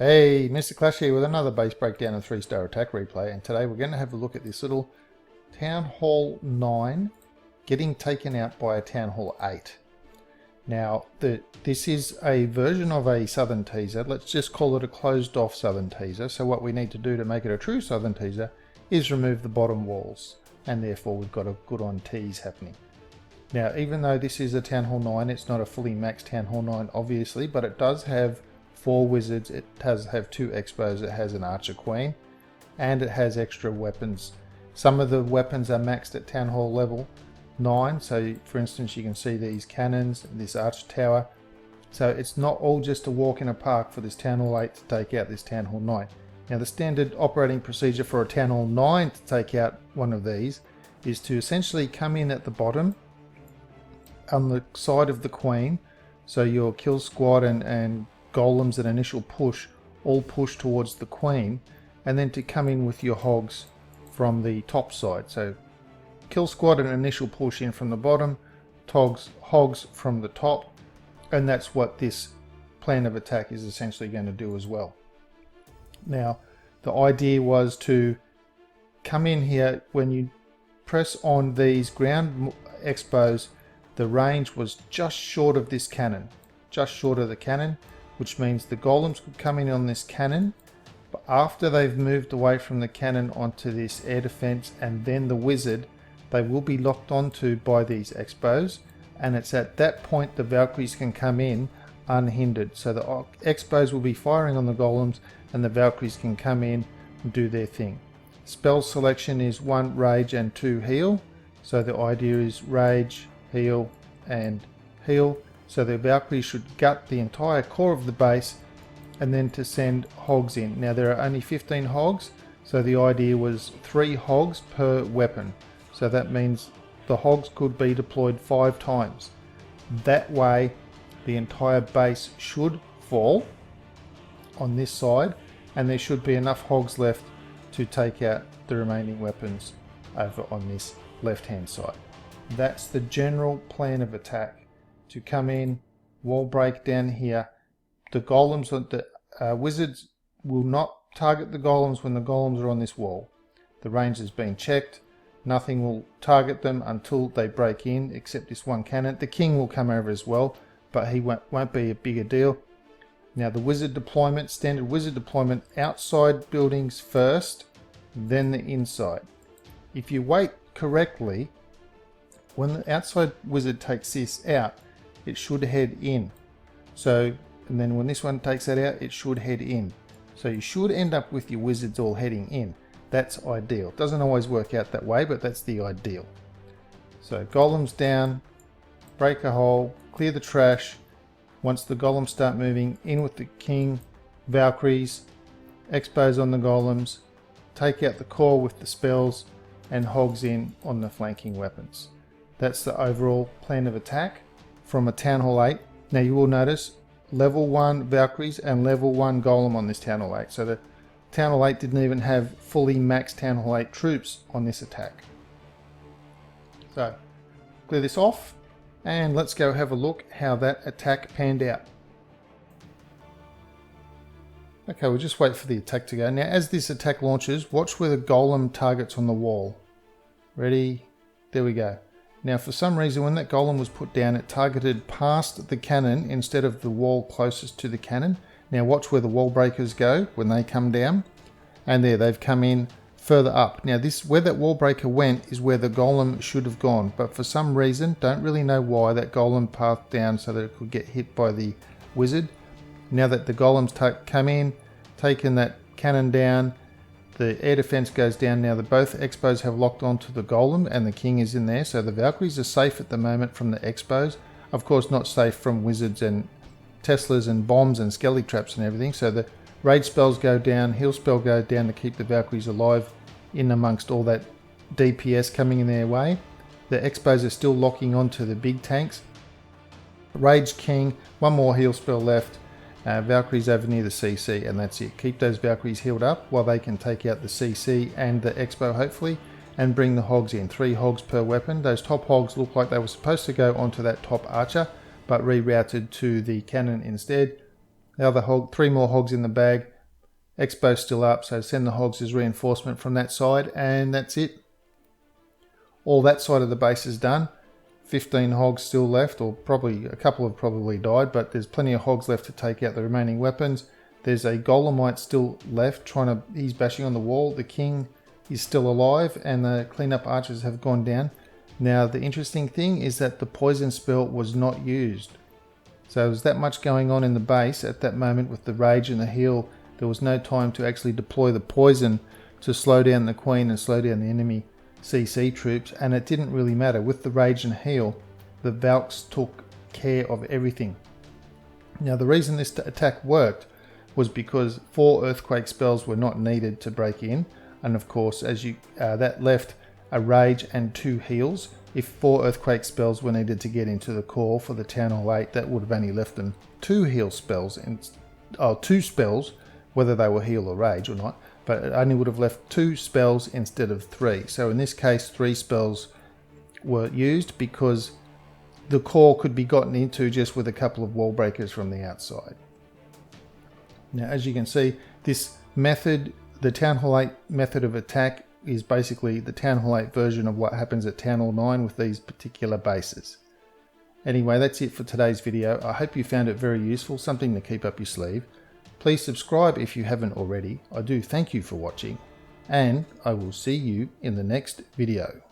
Hey, Mr. Clash here with another base breakdown and 3-star attack replay, and today we're going to have a look at this little Town Hall 9 getting taken out by a Town Hall 8. Now, this is a version of a Southern Teaser. Let's just call it a closed off Southern Teaser. So what we need to do to make it a true Southern Teaser is remove the bottom walls, and therefore we've got a good on tease happening. Now, even though this is a Town Hall 9, it's not a fully maxed Town Hall 9 obviously, but it does have 4 wizards, it does have 2 xbows, it has an archer queen, and it has extra weapons. Some of the weapons are maxed at Town Hall level 9, so for instance you can see these cannons, this archer tower. So it's not all just a walk in a park for this Town Hall 8 to take out this Town Hall 9. Now the standard operating procedure for a Town Hall 9 to take out one of these is to essentially come in at the bottom on the side of the queen, so your kill squad and golems at initial push all push towards the queen, and then to come in with your hogs from the top side. So kill squad and initial push in from the bottom, hogs from the top, and that's what this plan of attack is essentially going to do as well. Now the idea was to come in here when you press on these ground xbows. The range was just short of this cannon, just short of the cannon, which means the golems could come in on this cannon, but after they've moved away from the cannon onto this air defense and then the wizard, they will be locked onto by these xbows, and it's at that point the Valkyries can come in unhindered. So the xbows will be firing on the golems and the Valkyries can come in and do their thing. Spell selection is 1 rage and 2 heal, so the idea is rage, heal and heal. So the Valkyrie should gut the entire core of the base and then to send hogs in. Now there are only 15 hogs, so the idea was 3 hogs per weapon. So that means the hogs could be deployed 5 times. That way the entire base should fall on this side, and there should be enough hogs left to take out the remaining weapons over on this left hand side. That's the general plan of attack. To come in, wall break down here. The golems, the wizards will not target the golems when the golems are on this wall. The range has been checked. Nothing will target them until they break in, except this one cannon. The king will come over as well, but he won't be a bigger deal. Now the wizard deployment, standard wizard deployment, outside buildings first, then the inside. If you wait correctly, when the outside wizard takes this out, it should head in. So, and then when this one takes that out, it should head in. So you should end up with your wizards all heading in. That's ideal. Doesn't always work out that way, but that's the ideal. So golems down, break a hole, clear the trash. Once the golems start moving, in with the king, Valkyries, xbows on the golems, take out the core with the spells, and hogs in on the flanking weapons. That's the overall plan of attack from a Town Hall 8. Now you will notice level 1 Valkyries and level 1 Golem on this Town Hall 8. So the Town Hall 8 didn't even have fully maxed Town Hall 8 troops on this attack. So clear this off and let's go have a look how that attack panned out. Okay, we'll just wait for the attack to go. Now as this attack launches, watch where the Golem targets on the wall. Ready? There we go. Now for some reason when that golem was put down, it targeted past the cannon instead of the wall closest to the cannon. Now watch where the wall breakers go when they come down, and there they've come in further up. Now this, where that wall breaker went, is where the golem should have gone, but for some reason, don't really know why, that golem pathed down so that it could get hit by the wizard. Now that the golems come in, taken that cannon down, the air defense goes down. Now both xbows have locked onto the golem and the king is in there. So the Valkyries are safe at the moment from the xbows. Of course not safe from wizards and Teslas and bombs and skelly traps and everything. So the rage spells go down, heal spell go down to keep the Valkyries alive in amongst all that DPS coming in their way. The xbows are still locking onto the big tanks. Rage king, one more heal spell left. Valkyries over near the CC, and that's it. Keep those Valkyries healed up while they can take out the CC and the Expo hopefully, and bring the hogs in. 3 hogs per weapon. Those top hogs look like they were supposed to go onto that top archer, but rerouted to the cannon instead. The other hog, 3 more hogs in the bag. Expo still up, so send the hogs as reinforcement from that side, and that's it. All that side of the base is done. 15 hogs still left, or probably a couple have probably died, but there's plenty of hogs left to take out the remaining weapons. There's a Golemite still left, he's bashing on the wall. The king is still alive, and the cleanup archers have gone down. Now the interesting thing is that the poison spell was not used. So there was that much going on in the base at that moment with the rage and the heal. There was no time to actually deploy the poison to slow down the queen and slow down the enemy CC troops, and it didn't really matter. With the rage and heal, the Valks took care of everything. Now the reason this attack worked was because 4 earthquake spells were not needed to break in, and of course that left a rage and 2 heals. If 4 earthquake spells were needed to get into the core for the Town Hall 8, that would have only left them 2 heal spells, 2 spells, whether they were heal or rage or not, but it only would have left 2 spells instead of 3. So in this case 3 spells were used because the core could be gotten into just with a couple of wall breakers from the outside. Now as you can see, this method, the Town Hall 8 method of attack, is basically the Town Hall 8 version of what happens at Town Hall 9 with these particular bases. Anyway, that's it for today's video. I hope you found it very useful, something to keep up your sleeve. Please subscribe if you haven't already. I do thank you for watching, and I will see you in the next video.